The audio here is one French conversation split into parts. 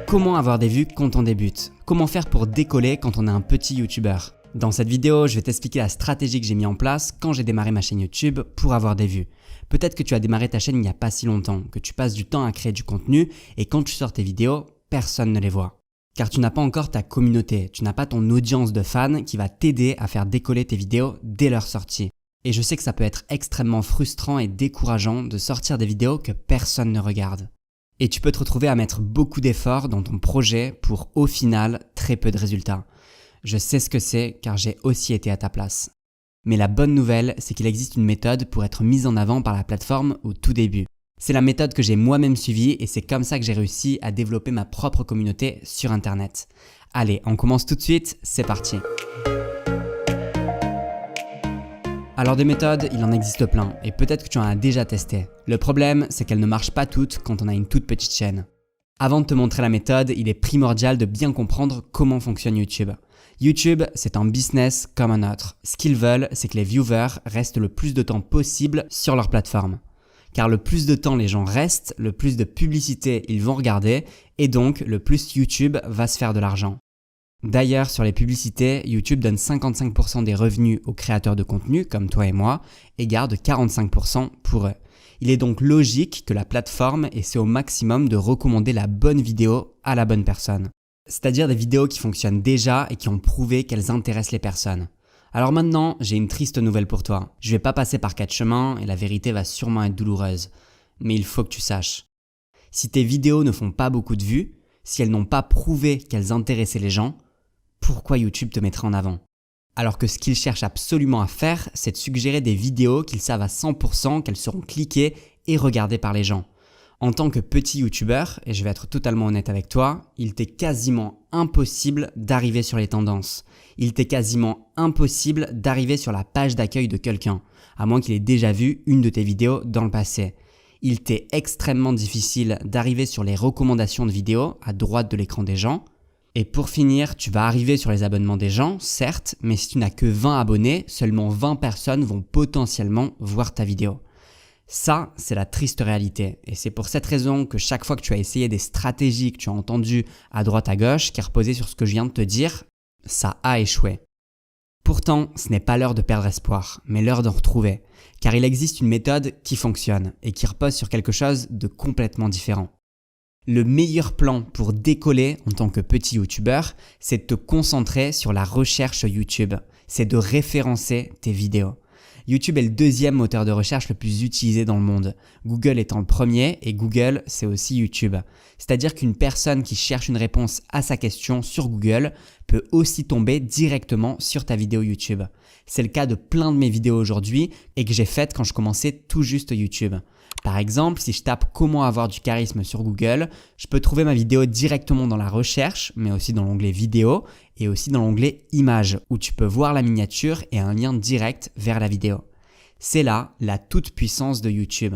Comment avoir des vues quand on débute? Comment faire pour décoller quand on est un petit youtubeur? Dans cette vidéo, je vais t'expliquer la stratégie que j'ai mis en place quand j'ai démarré ma chaîne YouTube pour avoir des vues. Peut-être que tu as démarré ta chaîne il n'y a pas si longtemps, que tu passes du temps à créer du contenu et quand tu sors tes vidéos, personne ne les voit. Car tu n'as pas encore ta communauté, tu n'as pas ton audience de fans qui va t'aider à faire décoller tes vidéos dès leur sortie. Et je sais que ça peut être extrêmement frustrant et décourageant de sortir des vidéos que personne ne regarde. Et tu peux te retrouver à mettre beaucoup d'efforts dans ton projet pour au final très peu de résultats. Je sais ce que c'est car j'ai aussi été à ta place. Mais la bonne nouvelle, c'est qu'il existe une méthode pour être mise en avant par la plateforme au tout début. C'est la méthode que j'ai moi-même suivie et c'est comme ça que j'ai réussi à développer ma propre communauté sur Internet. Allez, on commence tout de suite, c'est parti. Alors des méthodes, il en existe plein et peut-être que tu en as déjà testé. Le problème, c'est qu'elles ne marchent pas toutes quand on a une toute petite chaîne. Avant de te montrer la méthode, il est primordial de bien comprendre comment fonctionne YouTube. YouTube, c'est un business comme un autre. Ce qu'ils veulent, c'est que les viewers restent le plus de temps possible sur leur plateforme. Car le plus de temps les gens restent, le plus de publicité ils vont regarder et donc le plus YouTube va se faire de l'argent. D'ailleurs, sur les publicités, YouTube donne 55% des revenus aux créateurs de contenu comme toi et moi et garde 45% pour eux. Il est donc logique que la plateforme essaie au maximum de recommander la bonne vidéo à la bonne personne. C'est-à-dire des vidéos qui fonctionnent déjà et qui ont prouvé qu'elles intéressent les personnes. Alors maintenant, j'ai une triste nouvelle pour toi. Je vais pas passer par 4 chemins et la vérité va sûrement être douloureuse. Mais il faut que tu saches. Si tes vidéos ne font pas beaucoup de vues, si elles n'ont pas prouvé qu'elles intéressaient les gens, pourquoi YouTube te mettrait en avant? Alors que ce qu'ils cherchent absolument à faire, c'est de suggérer des vidéos qu'ils savent à 100% qu'elles seront cliquées et regardées par les gens. En tant que petit youtubeur, et je vais être totalement honnête avec toi, il t'est quasiment impossible d'arriver sur les tendances. Il t'est quasiment impossible d'arriver sur la page d'accueil de quelqu'un, à moins qu'il ait déjà vu une de tes vidéos dans le passé. Il t'est extrêmement difficile d'arriver sur les recommandations de vidéos à droite de l'écran des gens. Et pour finir, tu vas arriver sur les abonnements des gens, certes, mais si tu n'as que 20 abonnés, seulement 20 personnes vont potentiellement voir ta vidéo. Ça, c'est la triste réalité. Et c'est pour cette raison que chaque fois que tu as essayé des stratégies que tu as entendues à droite à gauche, qui reposaient sur ce que je viens de te dire, ça a échoué. Pourtant, ce n'est pas l'heure de perdre espoir, mais l'heure d'en retrouver. Car il existe une méthode qui fonctionne et qui repose sur quelque chose de complètement différent. Le meilleur plan pour décoller en tant que petit youtubeur, c'est de te concentrer sur la recherche YouTube. C'est de référencer tes vidéos. YouTube est le deuxième moteur de recherche le plus utilisé dans le monde. Google étant le premier et Google, c'est aussi YouTube. C'est-à-dire qu'une personne qui cherche une réponse à sa question sur Google peut aussi tomber directement sur ta vidéo YouTube. C'est le cas de plein de mes vidéos aujourd'hui et que j'ai faites quand je commençais tout juste YouTube. Par exemple, si je tape « Comment avoir du charisme » sur Google, je peux trouver ma vidéo directement dans la recherche, mais aussi dans l'onglet vidéo et aussi dans l'onglet images où tu peux voir la miniature et un lien direct vers la vidéo. C'est là la toute puissance de YouTube.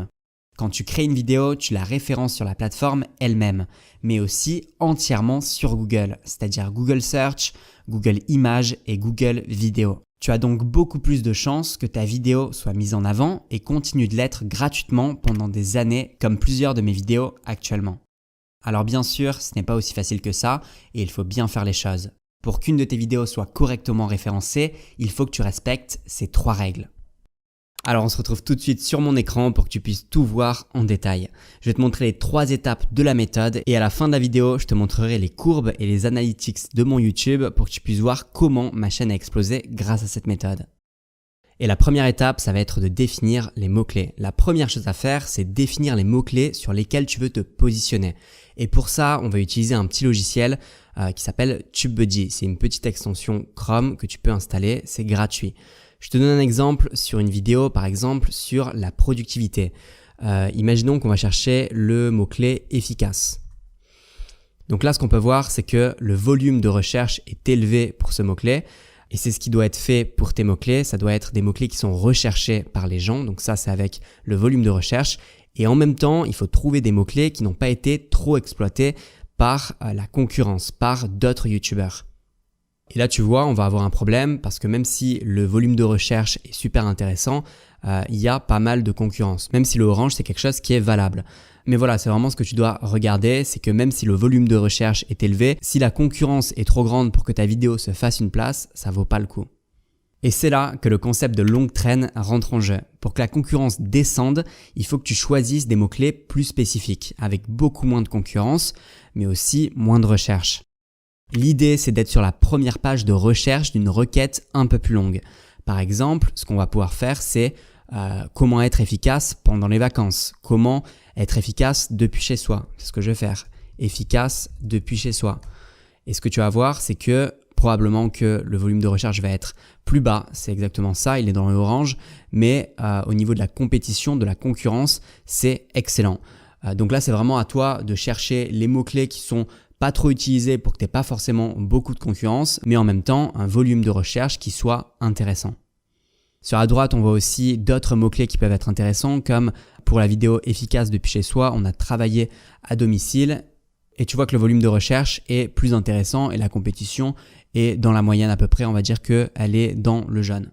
Quand tu crées une vidéo, tu la références sur la plateforme elle-même, mais aussi entièrement sur Google, c'est-à-dire Google Search, Google Images et Google Vidéo. Tu as donc beaucoup plus de chances que ta vidéo soit mise en avant et continue de l'être gratuitement pendant des années comme plusieurs de mes vidéos actuellement. Alors bien sûr, ce n'est pas aussi facile que ça et il faut bien faire les choses. Pour qu'une de tes vidéos soit correctement référencée, il faut que tu respectes ces 3 règles. Alors on se retrouve tout de suite sur mon écran pour que tu puisses tout voir en détail. Je vais te montrer les 3 étapes de la méthode et à la fin de la vidéo, je te montrerai les courbes et les analytics de mon YouTube pour que tu puisses voir comment ma chaîne a explosé grâce à cette méthode. Et la première étape, ça va être de définir les mots-clés. La première chose à faire, c'est définir les mots-clés sur lesquels tu veux te positionner. Et pour ça, on va utiliser un petit logiciel qui s'appelle TubeBuddy. C'est une petite extension Chrome que tu peux installer, c'est gratuit. Je te donne un exemple sur une vidéo, par exemple, sur la productivité. Imaginons qu'on va chercher le mot-clé efficace. Donc là, ce qu'on peut voir, c'est que le volume de recherche est élevé pour ce mot-clé. Et c'est ce qui doit être fait pour tes mots-clés. Ça doit être des mots-clés qui sont recherchés par les gens. Donc ça, c'est avec le volume de recherche. Et en même temps, il faut trouver des mots-clés qui n'ont pas été trop exploités par la concurrence, par d'autres YouTubeurs. Et là, tu vois, on va avoir un problème parce que même si le volume de recherche est super intéressant, il y a pas mal de concurrence. Même si le orange, c'est quelque chose qui est valable. Mais voilà, c'est vraiment ce que tu dois regarder, c'est que même si le volume de recherche est élevé, si la concurrence est trop grande pour que ta vidéo se fasse une place, ça vaut pas le coup. Et c'est là que le concept de longue traîne rentre en jeu. Pour que la concurrence descende, il faut que tu choisisses des mots-clés plus spécifiques, avec beaucoup moins de concurrence, mais aussi moins de recherche. L'idée, c'est d'être sur la première page de recherche d'une requête un peu plus longue. Par exemple, ce qu'on va pouvoir faire, c'est comment être efficace pendant les vacances, comment être efficace depuis chez soi. C'est ce que je vais faire. Efficace depuis chez soi. Et ce que tu vas voir, c'est que probablement que le volume de recherche va être plus bas. C'est exactement ça, il est dans l'orange. Mais au niveau de la compétition, de la concurrence, c'est excellent. Donc là, c'est vraiment à toi de chercher les mots-clés qui sont pas trop utilisés pour que tu n'aies pas forcément beaucoup de concurrence, mais en même temps, un volume de recherche qui soit intéressant. Sur la droite, on voit aussi d'autres mots-clés qui peuvent être intéressants, comme pour la vidéo efficace depuis chez soi, on a travaillé à domicile et tu vois que le volume de recherche est plus intéressant et la compétition est dans la moyenne à peu près, on va dire qu'elle est dans le jaune.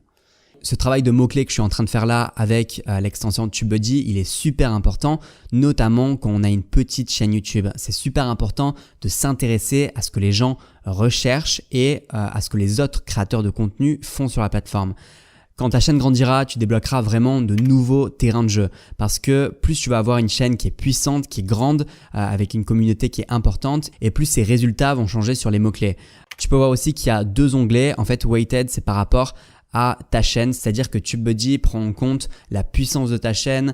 Ce travail de mots-clés que je suis en train de faire là avec l'extension TubeBuddy, il est super important, notamment quand on a une petite chaîne YouTube. C'est super important de s'intéresser à ce que les gens recherchent et à ce que les autres créateurs de contenu font sur la plateforme. Quand ta chaîne grandira, tu débloqueras vraiment de nouveaux terrains de jeu parce que plus tu vas avoir une chaîne qui est puissante, qui est grande, avec une communauté qui est importante et plus ses résultats vont changer sur les mots-clés. Tu peux voir aussi qu'il y a deux onglets. En fait, Weighted, c'est par rapport à ta chaîne, c'est-à-dire que TubeBuddy prend en compte la puissance de ta chaîne,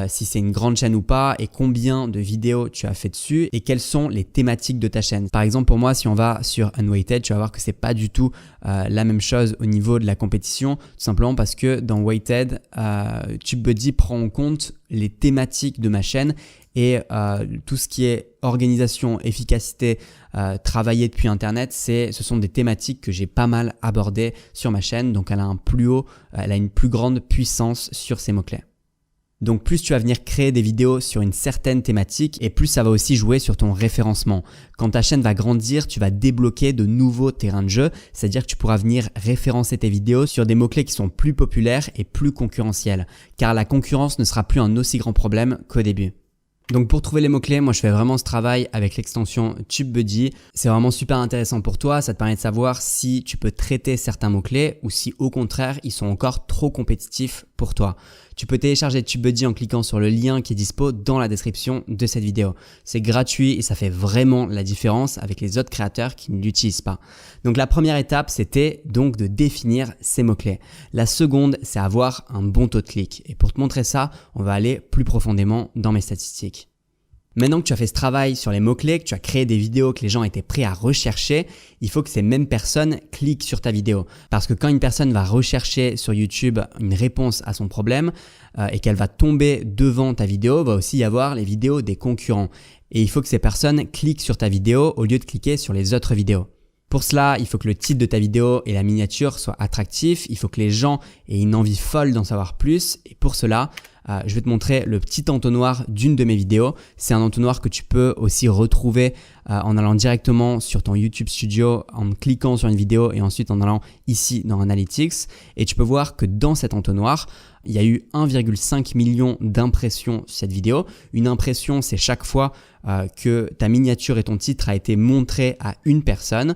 si c'est une grande chaîne ou pas et combien de vidéos tu as fait dessus et quelles sont les thématiques de ta chaîne. Par exemple, pour moi, si on va sur Unweighted, tu vas voir que c'est pas du tout la même chose au niveau de la compétition, tout simplement parce que dans Weighted, TubeBuddy prend en compte les thématiques de ma chaîne et tout ce qui est organisation, efficacité, travailler depuis Internet, ce sont des thématiques que j'ai pas mal abordées sur ma chaîne. Donc, elle a une plus grande puissance sur ces mots-clés. Donc, plus tu vas venir créer des vidéos sur une certaine thématique et plus ça va aussi jouer sur ton référencement. Quand ta chaîne va grandir, tu vas débloquer de nouveaux terrains de jeu, c'est-à-dire que tu pourras venir référencer tes vidéos sur des mots-clés qui sont plus populaires et plus concurrentiels, car la concurrence ne sera plus un aussi grand problème qu'au début. Donc pour trouver les mots-clés, moi je fais vraiment ce travail avec l'extension TubeBuddy. C'est vraiment super intéressant pour toi, ça te permet de savoir si tu peux traiter certains mots-clés ou si au contraire ils sont encore trop compétitifs pour toi. Tu peux télécharger TubeBuddy en cliquant sur le lien qui est dispo dans la description de cette vidéo. C'est gratuit et ça fait vraiment la différence avec les autres créateurs qui ne l'utilisent pas. Donc la première étape, c'était donc de définir ces mots-clés. La seconde, c'est avoir un bon taux de clic. Et pour te montrer ça, on va aller plus profondément dans mes statistiques. Maintenant que tu as fait ce travail sur les mots-clés, que tu as créé des vidéos que les gens étaient prêts à rechercher, il faut que ces mêmes personnes cliquent sur ta vidéo. Parce que quand une personne va rechercher sur YouTube une réponse à son problème et qu'elle va tomber devant ta vidéo, va aussi y avoir les vidéos des concurrents. Et il faut que ces personnes cliquent sur ta vidéo au lieu de cliquer sur les autres vidéos. Pour cela, il faut que le titre de ta vidéo et la miniature soient attractifs. Il faut que les gens aient une envie folle d'en savoir plus. Et pour cela, je vais te montrer le petit entonnoir d'une de mes vidéos. C'est un entonnoir que tu peux aussi retrouver en allant directement sur ton YouTube Studio, en cliquant sur une vidéo et ensuite en allant ici dans Analytics. Et tu peux voir que dans cet entonnoir, il y a eu 1,5 million d'impressions sur cette vidéo. Une impression, c'est chaque fois que ta miniature et ton titre a été montré à une personne.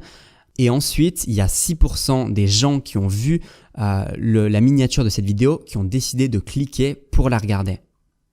Et ensuite, il y a 6% des gens qui ont vu la miniature de cette vidéo qui ont décidé de cliquer pour la regarder.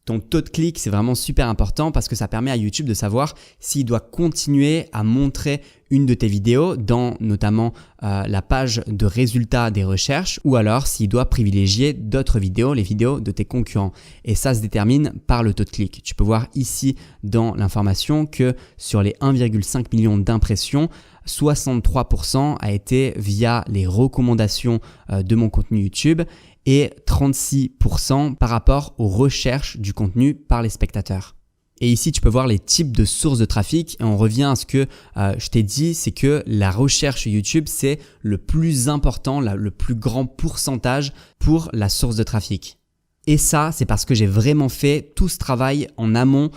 Ton taux de clic, c'est vraiment super important parce que ça permet à YouTube de savoir s'il doit continuer à montrer une de tes vidéos dans notamment la page de résultats des recherches ou alors s'il doit privilégier d'autres vidéos, les vidéos de tes concurrents. Et ça se détermine par le taux de clic. Tu peux voir ici dans l'information que sur les 1,5 million d'impressions, 63% a été via les recommandations de mon contenu YouTube et 36% par rapport aux recherches du contenu par les spectateurs. Et ici, tu peux voir les types de sources de trafic et on revient à ce que je t'ai dit, c'est que la recherche YouTube, c'est le plus important, le plus grand pourcentage pour la source de trafic. Et ça, c'est parce que j'ai vraiment fait tout ce travail en amont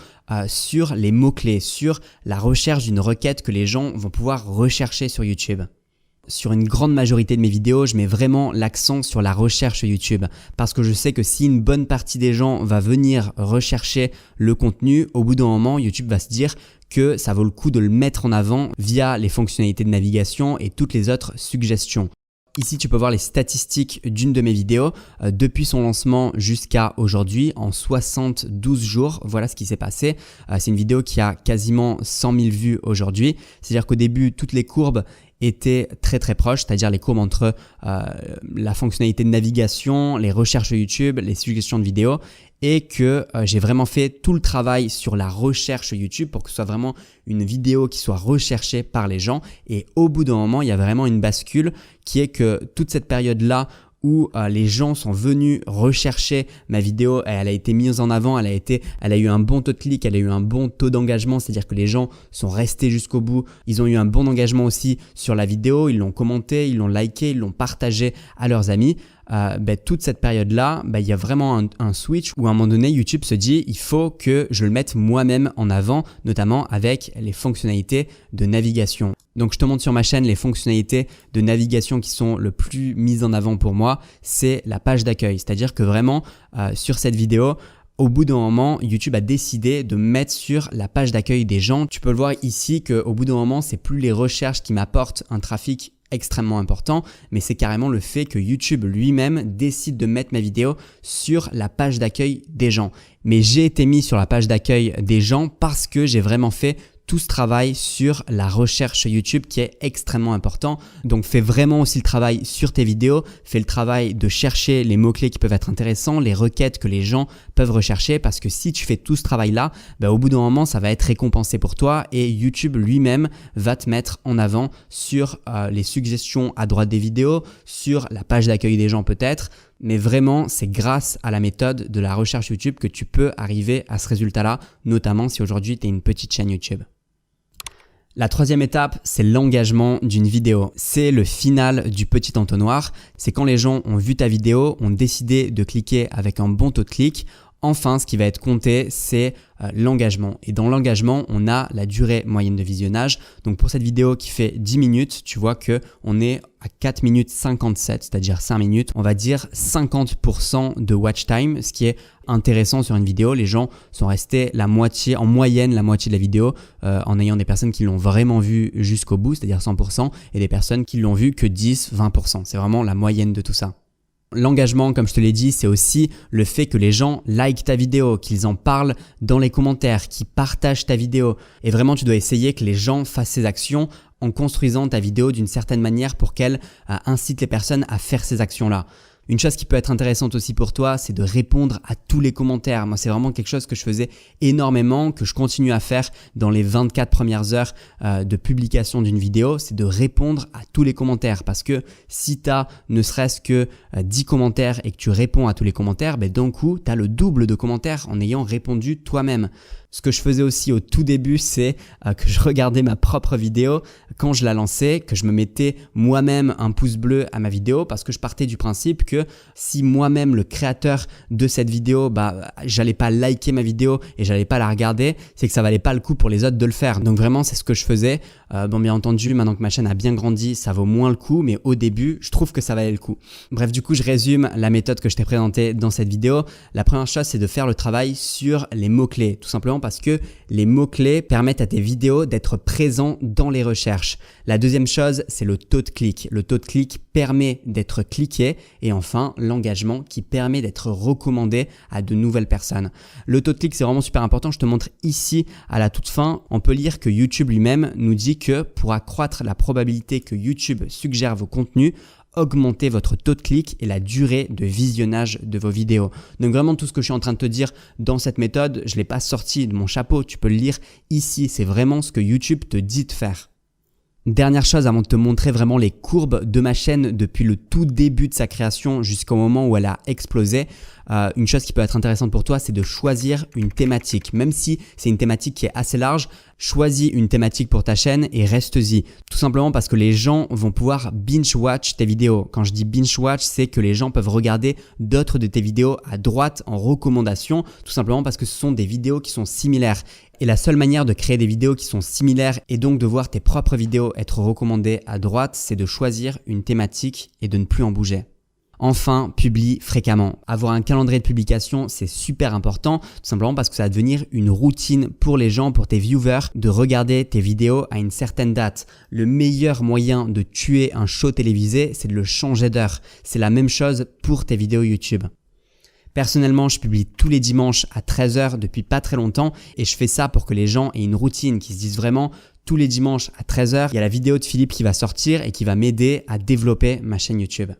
sur les mots-clés, sur la recherche d'une requête que les gens vont pouvoir rechercher sur YouTube. Sur une grande majorité de mes vidéos, je mets vraiment l'accent sur la recherche YouTube parce que je sais que si une bonne partie des gens va venir rechercher le contenu, au bout d'un moment, YouTube va se dire que ça vaut le coup de le mettre en avant via les fonctionnalités de navigation et toutes les autres suggestions. Ici, tu peux voir les statistiques d'une de mes vidéos depuis son lancement jusqu'à aujourd'hui en 72 jours. Voilà ce qui s'est passé. C'est une vidéo qui a quasiment 100 000 vues aujourd'hui. C'est-à-dire qu'au début, toutes les courbes étaient très proches, c'est-à-dire les courbes entre la fonctionnalité de navigation, les recherches YouTube, les suggestions de vidéos et que j'ai vraiment fait tout le travail sur la recherche YouTube pour que ce soit vraiment une vidéo qui soit recherchée par les gens. Et au bout d'un moment, il y a vraiment une bascule qui est que toute cette période-là où les gens sont venus rechercher ma vidéo, elle a été mise en avant, elle a eu un bon taux de clic, elle a eu un bon taux d'engagement, c'est-à-dire que les gens sont restés jusqu'au bout, ils ont eu un bon engagement aussi sur la vidéo, ils l'ont commenté, ils l'ont liké, ils l'ont partagé à leurs amis. Toute cette période-là, il y a vraiment un switch où à un moment donné, YouTube se dit il faut que je le mette moi-même en avant, notamment avec les fonctionnalités de navigation. Donc je te montre sur ma chaîne les fonctionnalités de navigation qui sont le plus mises en avant pour moi, c'est la page d'accueil. C'est-à-dire que vraiment sur cette vidéo, au bout d'un moment, YouTube a décidé de mettre sur la page d'accueil des gens. Tu peux le voir ici qu'au bout d'un moment, c'est plus les recherches qui m'apportent un trafic extrêmement important, mais c'est carrément le fait que YouTube lui-même décide de mettre ma vidéo sur la page d'accueil des gens. Mais j'ai été mis sur la page d'accueil des gens parce que j'ai vraiment fait tout ce travail sur la recherche YouTube qui est extrêmement important. Donc fais vraiment aussi le travail sur tes vidéos, fais le travail de chercher les mots-clés qui peuvent être intéressants, les requêtes que les gens peuvent rechercher parce que si tu fais tout ce travail-là, au bout d'un moment, ça va être récompensé pour toi et YouTube lui-même va te mettre en avant sur les suggestions à droite des vidéos, sur la page d'accueil des gens peut-être. Mais vraiment, c'est grâce à la méthode de la recherche YouTube que tu peux arriver à ce résultat-là, notamment si aujourd'hui tu es une petite chaîne YouTube. La troisième étape, c'est l'engagement d'une vidéo. C'est le final du petit entonnoir. C'est quand les gens ont vu ta vidéo, ont décidé de cliquer avec un bon taux de clic. Enfin, ce qui va être compté, c'est l'engagement. Et dans l'engagement, on a la durée moyenne de visionnage. Donc pour cette vidéo qui fait 10 minutes, tu vois qu'on est à 4 minutes 57, c'est-à-dire 5 minutes. On va dire 50% de watch time, ce qui est intéressant sur une vidéo. Les gens sont restés en moyenne la moitié de la vidéo en ayant des personnes qui l'ont vraiment vu jusqu'au bout, c'est-à-dire 100%, et des personnes qui l'ont vu que 10-20%. C'est vraiment la moyenne de tout ça. L'engagement, comme je te l'ai dit, c'est aussi le fait que les gens likent ta vidéo, qu'ils en parlent dans les commentaires, qu'ils partagent ta vidéo. Et vraiment, tu dois essayer que les gens fassent ces actions en construisant ta vidéo d'une certaine manière pour qu'elle incite les personnes à faire ces actions-là. Une chose qui peut être intéressante aussi pour toi, c'est de répondre à tous les commentaires. Moi, c'est vraiment quelque chose que je faisais énormément, que je continue à faire dans les 24 premières heures de publication d'une vidéo, c'est de répondre à tous les commentaires. Parce que si tu as ne serait-ce que 10 commentaires et que tu réponds à tous les commentaires, d'un coup, tu as le double de commentaires en ayant répondu toi-même. Ce que je faisais aussi au tout début, c'est que je regardais ma propre vidéo quand je la lançais, que je me mettais moi-même un pouce bleu à ma vidéo parce que je partais du principe que si moi-même, le créateur de cette vidéo, j'allais pas liker ma vidéo et j'allais pas la regarder, c'est que ça valait pas le coup pour les autres de le faire. Donc vraiment, c'est ce que je faisais. Bien entendu, maintenant que ma chaîne a bien grandi, ça vaut moins le coup, mais au début, je trouve que ça valait le coup. Bref, du coup, je résume la méthode que je t'ai présentée dans cette vidéo. La première chose, c'est de faire le travail sur les mots-clés, tout simplement parce que les mots-clés permettent à tes vidéos d'être présents dans les recherches. La deuxième chose, c'est le taux de clic. Le taux de clic permet d'être cliqué et enfin, l'engagement qui permet d'être recommandé à de nouvelles personnes. Le taux de clic, c'est vraiment super important. Je te montre ici à la toute fin. On peut lire que YouTube lui-même nous dit que pour accroître la probabilité que YouTube suggère vos contenus, augmenter votre taux de clic et la durée de visionnage de vos vidéos. Donc vraiment tout ce que je suis en train de te dire dans cette méthode, je ne l'ai pas sorti de mon chapeau, tu peux le lire ici, c'est vraiment ce que YouTube te dit de faire. Dernière chose avant de te montrer vraiment les courbes de ma chaîne depuis le tout début de sa création jusqu'au moment où elle a explosé. Une chose qui peut être intéressante pour toi, c'est de choisir une thématique. Même si c'est une thématique qui est assez large, choisis une thématique pour ta chaîne et reste-y. Tout simplement parce que les gens vont pouvoir binge-watch tes vidéos. Quand je dis binge-watch, c'est que les gens peuvent regarder d'autres de tes vidéos à droite en recommandation, tout simplement parce que ce sont des vidéos qui sont similaires. Et la seule manière de créer des vidéos qui sont similaires et donc de voir tes propres vidéos être recommandées à droite, c'est de choisir une thématique et de ne plus en bouger. Enfin, publie fréquemment. Avoir un calendrier de publication, c'est super important, tout simplement parce que ça va devenir une routine pour les gens, pour tes viewers, de regarder tes vidéos à une certaine date. Le meilleur moyen de tuer un show télévisé, c'est de le changer d'heure. C'est la même chose pour tes vidéos YouTube. Personnellement, je publie tous les dimanches à 13h depuis pas très longtemps et je fais ça pour que les gens aient une routine, qui se disent vraiment tous les dimanches à 13h, il y a la vidéo de Philippe qui va sortir et qui va m'aider à développer ma chaîne YouTube.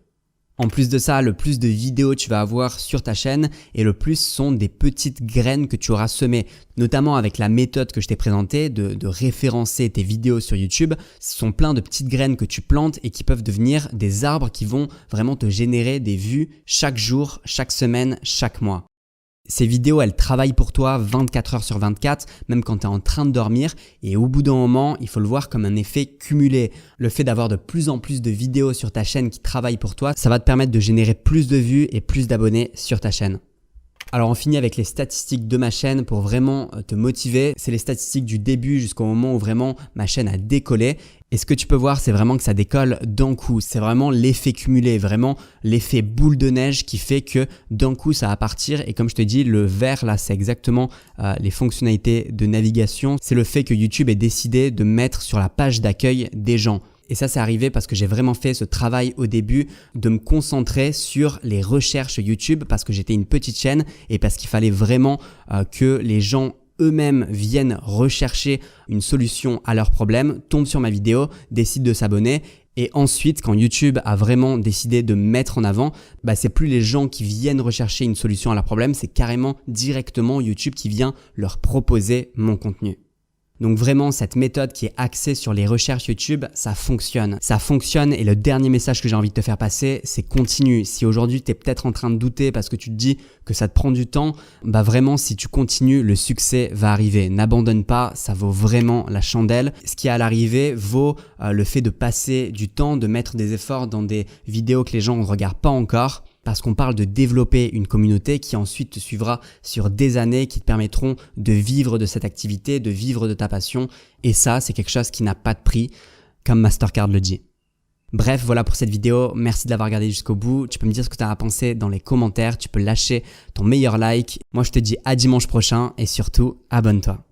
En plus de ça, le plus de vidéos tu vas avoir sur ta chaîne et le plus sont des petites graines que tu auras semées. Notamment avec la méthode que je t'ai présentée de référencer tes vidéos sur YouTube. Ce sont plein de petites graines que tu plantes et qui peuvent devenir des arbres qui vont vraiment te générer des vues chaque jour, chaque semaine, chaque mois. Ces vidéos, elles travaillent pour toi 24 heures sur 24, même quand tu es en train de dormir. Et au bout d'un moment, il faut le voir comme un effet cumulé. Le fait d'avoir de plus en plus de vidéos sur ta chaîne qui travaillent pour toi, ça va te permettre de générer plus de vues et plus d'abonnés sur ta chaîne. Alors on finit avec les statistiques de ma chaîne pour vraiment te motiver. C'est les statistiques du début jusqu'au moment où vraiment ma chaîne a décollé. Et ce que tu peux voir, c'est vraiment que ça décolle d'un coup. C'est vraiment l'effet cumulé, vraiment l'effet boule de neige qui fait que d'un coup ça va partir. Et comme je te dis, le vert là, c'est exactement les fonctionnalités de navigation. C'est le fait que YouTube ait décidé de mettre sur la page d'accueil des gens. Et ça, c'est arrivé parce que j'ai vraiment fait ce travail au début de me concentrer sur les recherches YouTube parce que j'étais une petite chaîne et parce qu'il fallait vraiment que les gens eux-mêmes viennent rechercher une solution à leurs problèmes, tombent sur ma vidéo, décident de s'abonner. Et ensuite, quand YouTube a vraiment décidé de me mettre en avant, c'est plus les gens qui viennent rechercher une solution à leurs problèmes, c'est carrément directement YouTube qui vient leur proposer mon contenu. Donc vraiment, cette méthode qui est axée sur les recherches YouTube, ça fonctionne. Ça fonctionne et le dernier message que j'ai envie de te faire passer, c'est continue. Si aujourd'hui, tu es peut-être en train de douter parce que tu te dis que ça te prend du temps, vraiment, si tu continues, le succès va arriver. N'abandonne pas, ça vaut vraiment la chandelle. Ce qui est à l'arrivée vaut le fait de passer du temps, de mettre des efforts dans des vidéos que les gens ne regardent pas encore. Parce qu'on parle de développer une communauté qui ensuite te suivra sur des années, qui te permettront de vivre de cette activité, de vivre de ta passion. Et ça, c'est quelque chose qui n'a pas de prix, comme Mastercard le dit. Bref, voilà pour cette vidéo. Merci de l'avoir regardé jusqu'au bout. Tu peux me dire ce que tu as pensé dans les commentaires. Tu peux lâcher ton meilleur like. Moi, je te dis à dimanche prochain et surtout, abonne-toi.